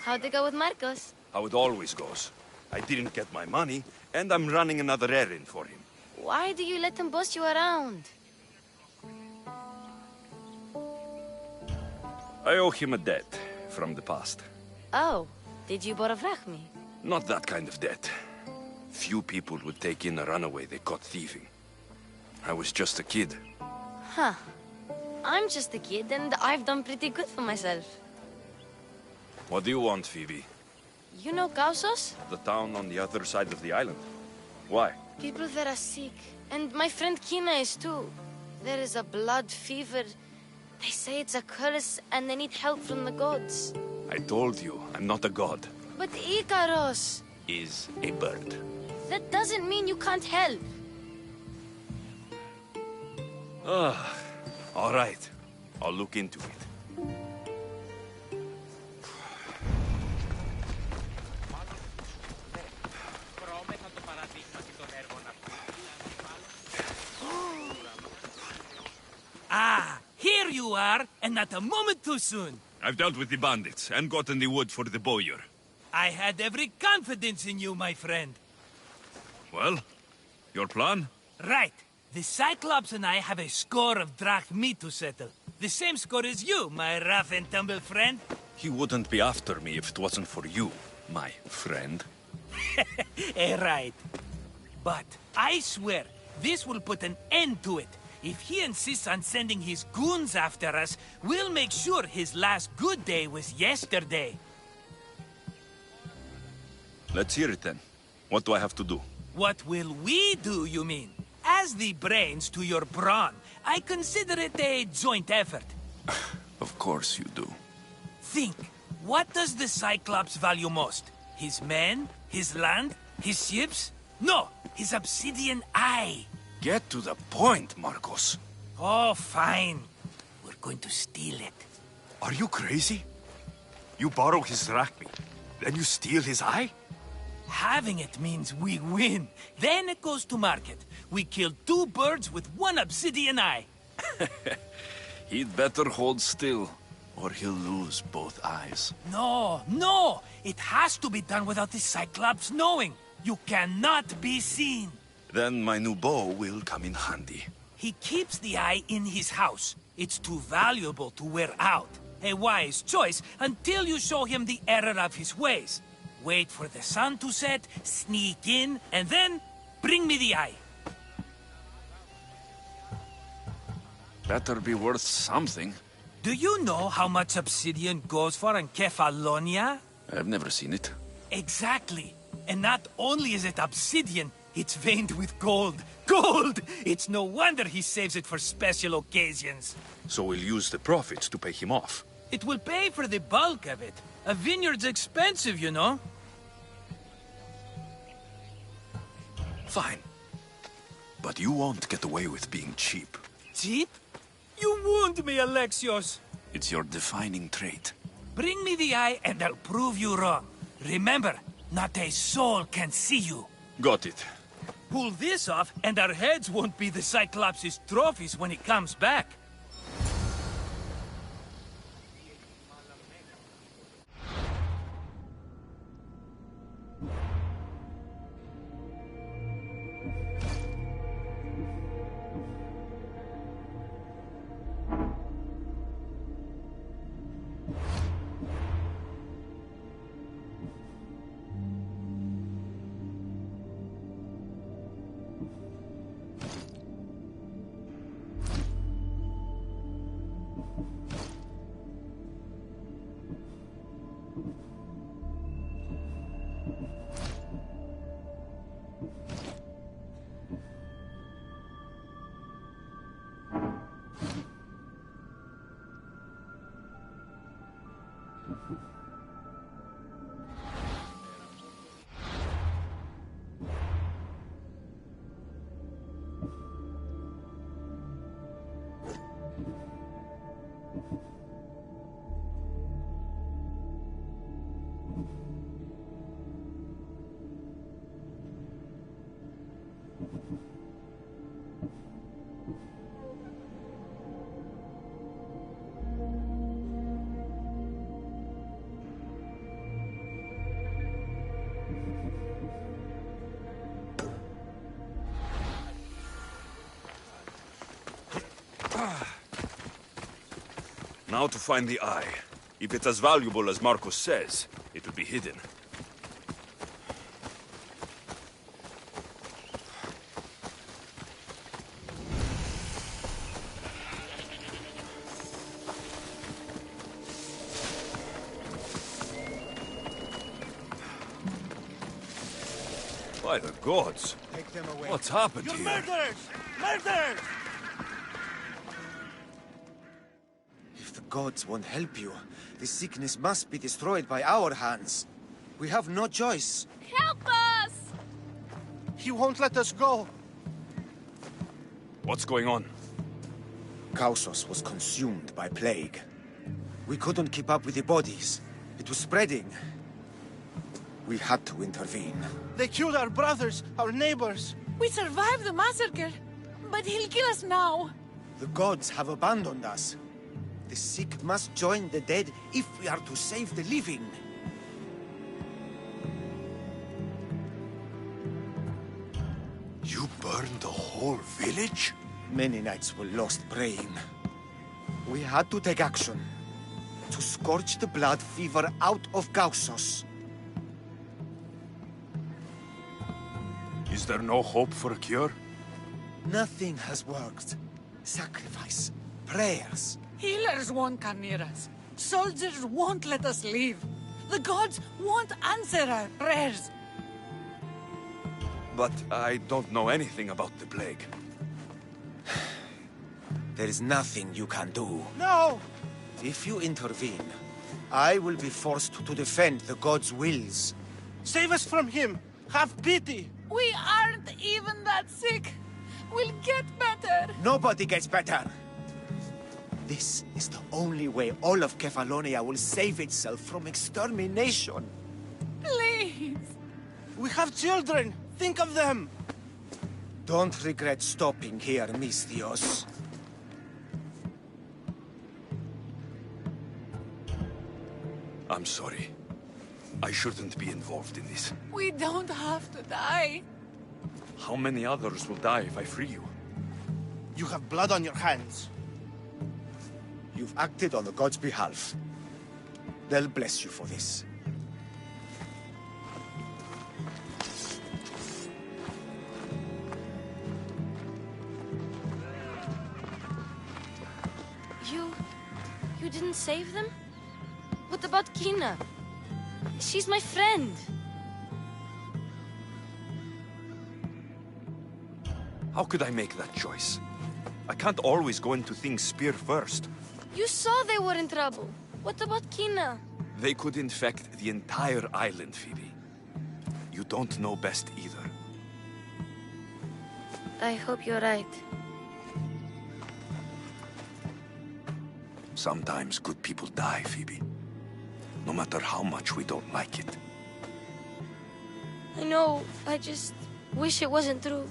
How'd it go with Marcos? How it always goes. I didn't get my money, and I'm running another errand for him. Why do you let him boss you around? I owe him a debt from the past. Oh, did you borrow me? Not that kind of debt. Few people would take in a runaway they caught thieving. I was just a kid. Huh. I'm just a kid, and I've done pretty good for myself. What do you want, Phoebe? You know Kausos? The town on the other side of the island. Why? People there are sick, and my friend Kina is too. There is a blood fever. They say it's a curse, and they need help from the gods. I told you, I'm not a god. But Ikaros Is a bird. that doesn't mean you can't help. All right. I'll look into it. Ah, here you are, and not a moment too soon. I've dealt with the bandits and gotten the wood for the bowyer. I had every confidence in you, my friend. Well, your plan? Right. The Cyclops and I have a score of drachmi to settle. The same score as you, my rough and tumble friend. He wouldn't be after me if it wasn't for you, my friend. Right. But I swear, this will put an end to it. If he insists on sending his goons after us, we'll make sure his last good day was yesterday. Let's hear it then. What do I have to do? What will we do, you mean? As the brains to your brawn, I consider it a joint effort. Of course you do. Think, what does the Cyclops value most? His men? His land? His ships? No, his obsidian eye. Get to the point, Marcos. Oh, fine. We're going to steal it. Are you crazy? You borrow his drachmi, then you steal his eye? Having it means we win. Then it goes to market. We kill 2 birds with 1 obsidian eye. He'd better hold still, or he'll lose both eyes. No, no! It has to be done without the Cyclops knowing. You cannot be seen. Then my new bow will come in handy. He keeps the eye in his house. It's too valuable to wear out. A wise choice until you show him the error of his ways. Wait for the sun to set, sneak in, and then bring me the eye. Better be worth something. Do you know how much obsidian goes for in Kefalonia? I've never seen it. Exactly. And not only is it obsidian, it's veined with gold. Gold! It's no wonder he saves it for special occasions. So we'll use the profits to pay him off. It will pay for the bulk of it. A vineyard's expensive, you know. Fine. But you won't get away with being cheap. Cheap? You wound me, Alexios. It's your defining trait. Bring me the eye and I'll prove you wrong. Remember, not a soul can see you. Got it. Pull this off and our heads won't be the Cyclops' trophies when he comes back. Now to find the eye. If it's as valuable as Marcos says, it will be hidden. By the gods! Take them away. What's happened You're here? murderers! Murderers! If the gods won't help you, the sickness must be destroyed by our hands. We have no choice. Help us! He won't let us go. What's going on? Kausos was consumed by plague. We couldn't keep up with the bodies. It was spreading. We had to intervene. They killed our brothers, our neighbors. We survived the massacre, but he'll kill us now. The gods have abandoned us. The sick must join the dead if we are to save the living. You burned the whole village? Many nights were lost praying. We had to take action. To scorch the blood fever out of Kausos. Is there no hope for a cure? Nothing has worked. Sacrifice, prayers. Healers won't come near us. Soldiers won't let us leave. The gods won't answer our prayers. But I don't know anything about the plague. There is nothing you can do. No! If you intervene, I will be forced to defend the gods' wills. Save us from him! Have pity! We aren't even that sick. We'll get better. Nobody gets better. This is the only way all of Kefalonia will save itself from extermination. Please. We have children. Think of them. Don't regret stopping here, Mistios. I'm sorry. I shouldn't be involved in this. We don't have to die. How many others will die if I free you? You have blood on your hands. You've acted on the gods' behalf. They'll bless you for this. You didn't save them? What about Kina? She's my friend. How could I make that choice? I can't always go into things spear first. You saw they were in trouble. What about Kina? They could infect the entire island, Phoebe. You don't know best either. I hope you're right. Sometimes good people die, Phoebe. No matter how much we don't like it. I know, I just wish it wasn't true.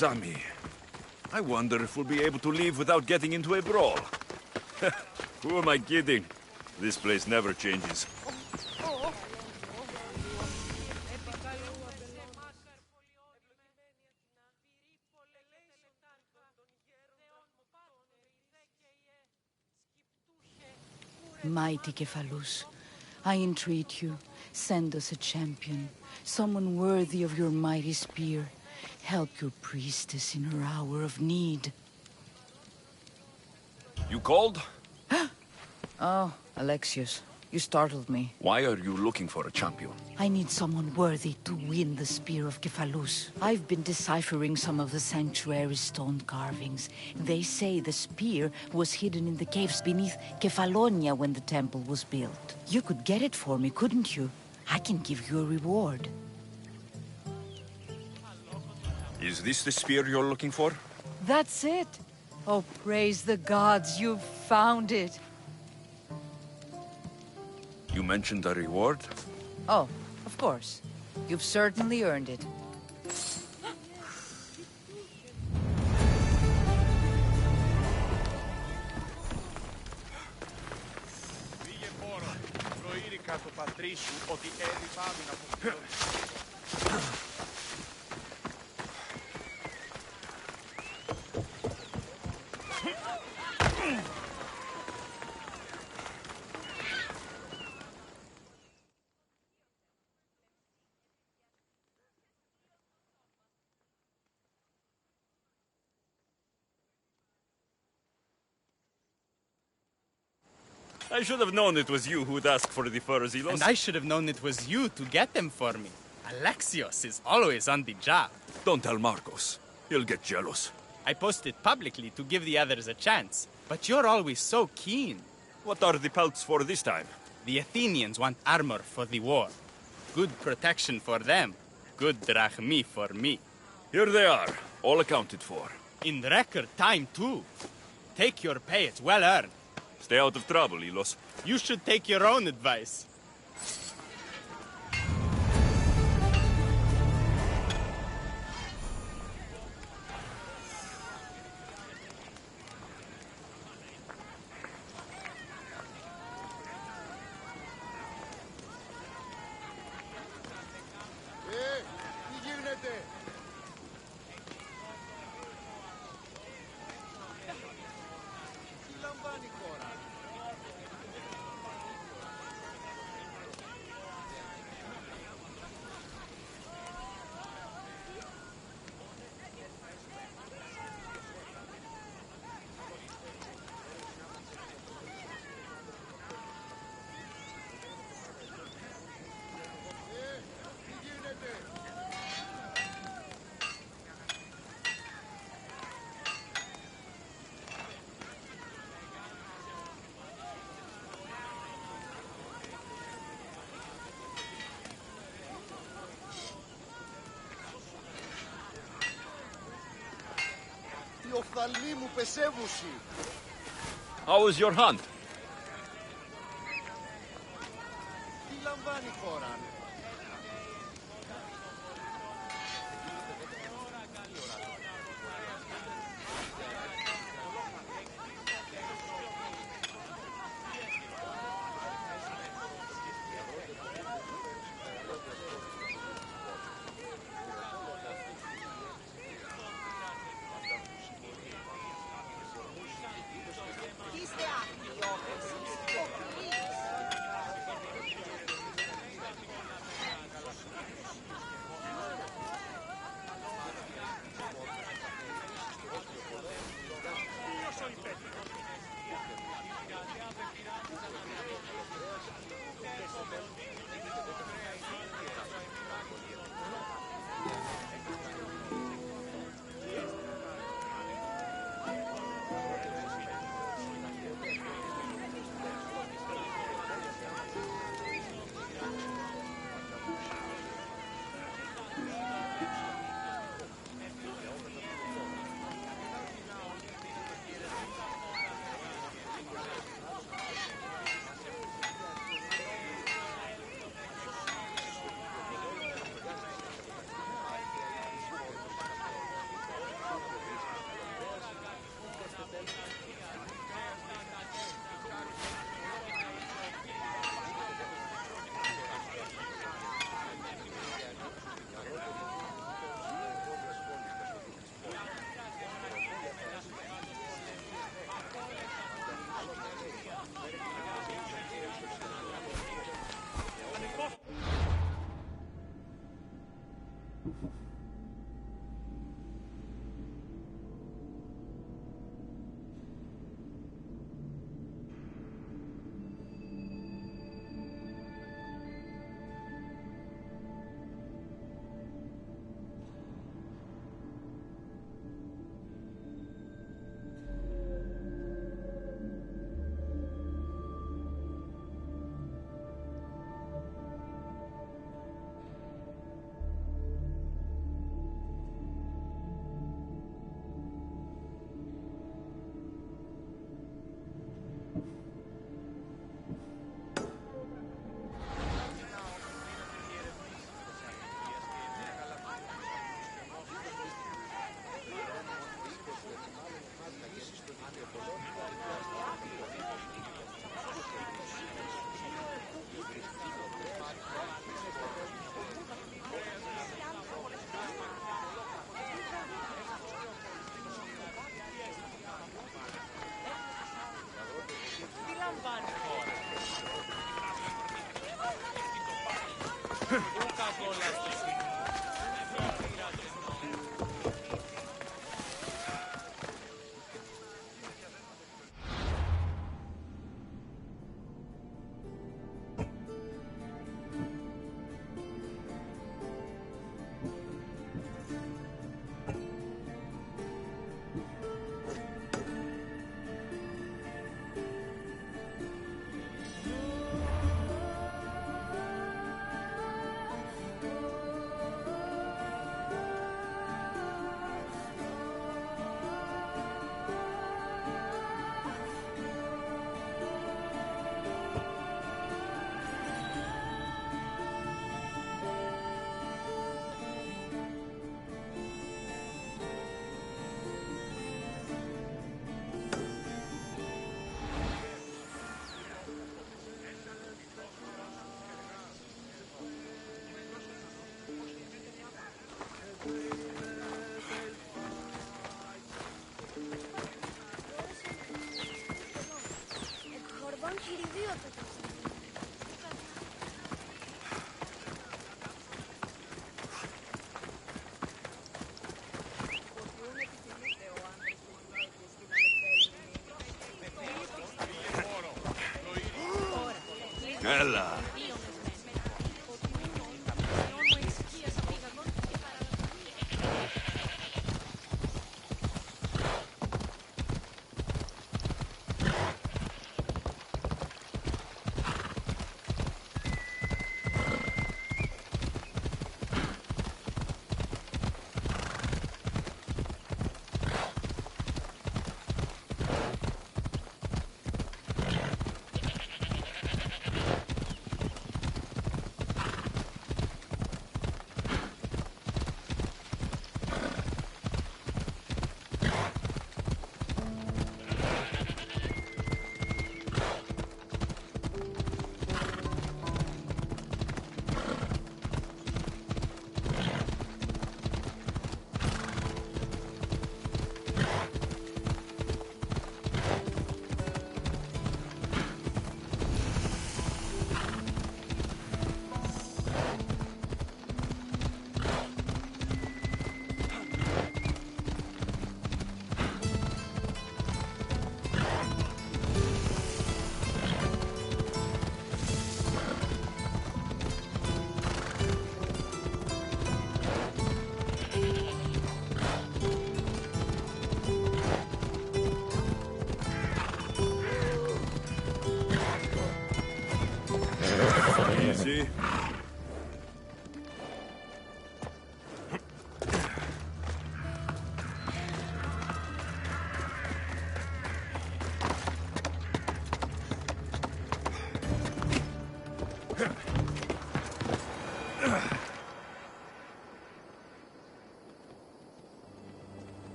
Sammy. I wonder if we'll be able to leave without getting into a brawl. Who am I kidding? This place never changes. Mighty Kephalus, I entreat you, send us a champion, someone worthy of your mighty spear. Help your priestess in her hour of need. You called? Oh, Alexios, you startled me. Why are you looking for a champion? I need someone worthy to win the spear of Kephalus. I've been deciphering some of the sanctuary's stone carvings. They say the spear was hidden in the caves beneath Kefalonia when the temple was built. You could get it for me, couldn't you? I can give you a reward. Is this the spear you're looking for? That's it. Oh, praise the gods, you've found it. You mentioned a reward? Oh, of course. You've certainly earned it. Πήγε πόρο. Προείρηκα το πατρί σου ότι έλειπα άμυνα από I should have known it was you who'd ask for the furs, Elos. And I should have known it was you to get them for me. Alexios is always on the job. Don't tell Marcos. He'll get jealous. I posted publicly to give the others a chance, but you're always so keen. What are the pelts for this time? The Athenians want armor for the war. Good protection for them. Good drachmi for me. Here they are, all accounted for. In record time, too. Take your pay, it's well earned. Stay out of trouble, Elos. You should take your own advice. τι γίνεται? Τι λαμβάνει η χώρα? Οι οφθαλμοί μου πεσεύουσι. How was your hunt? Τι λαμβάνει η χώρα?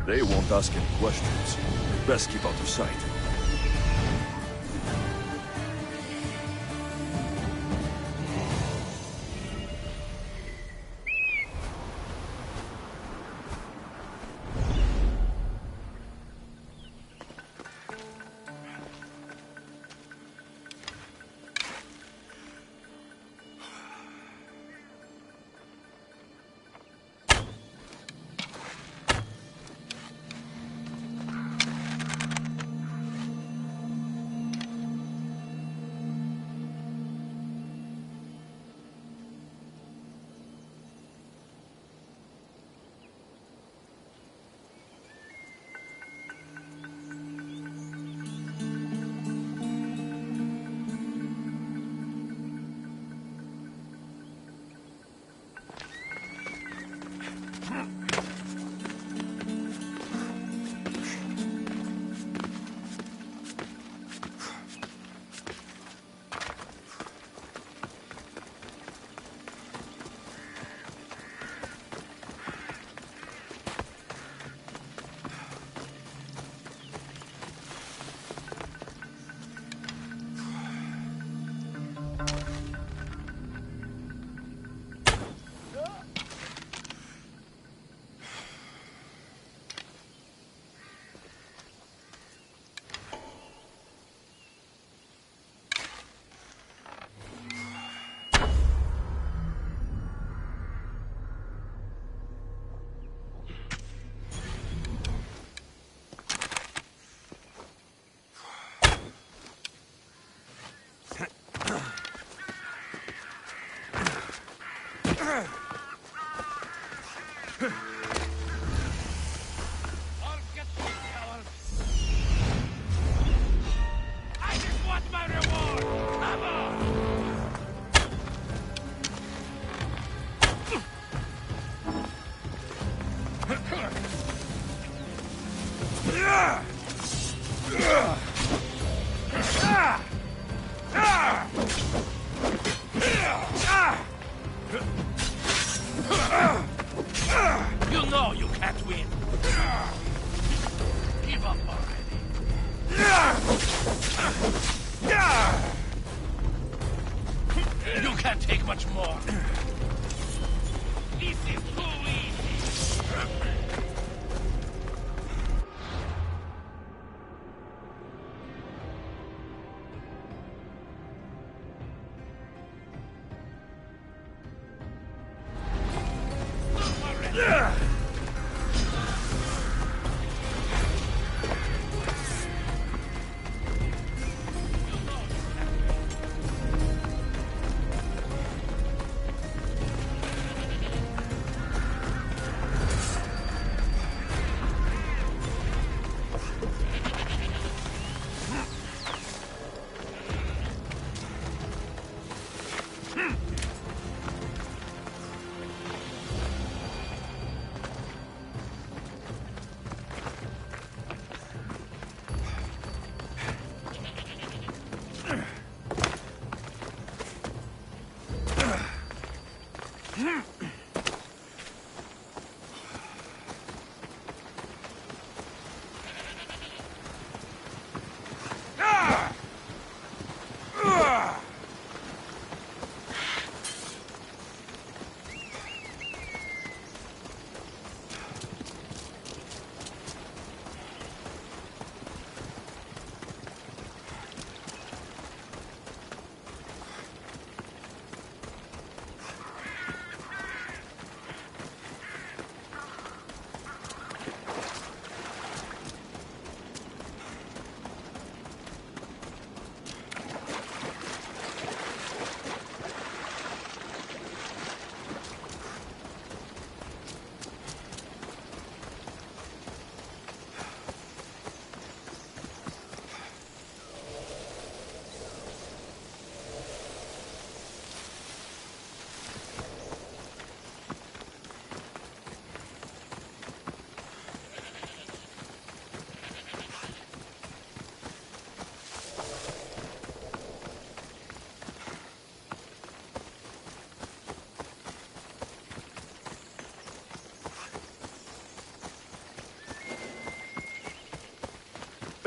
They won't ask any questions. Best keep out of sight. You know you can't win. Give up already. You can't take much more. This is too easy.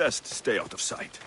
Best stay out of sight.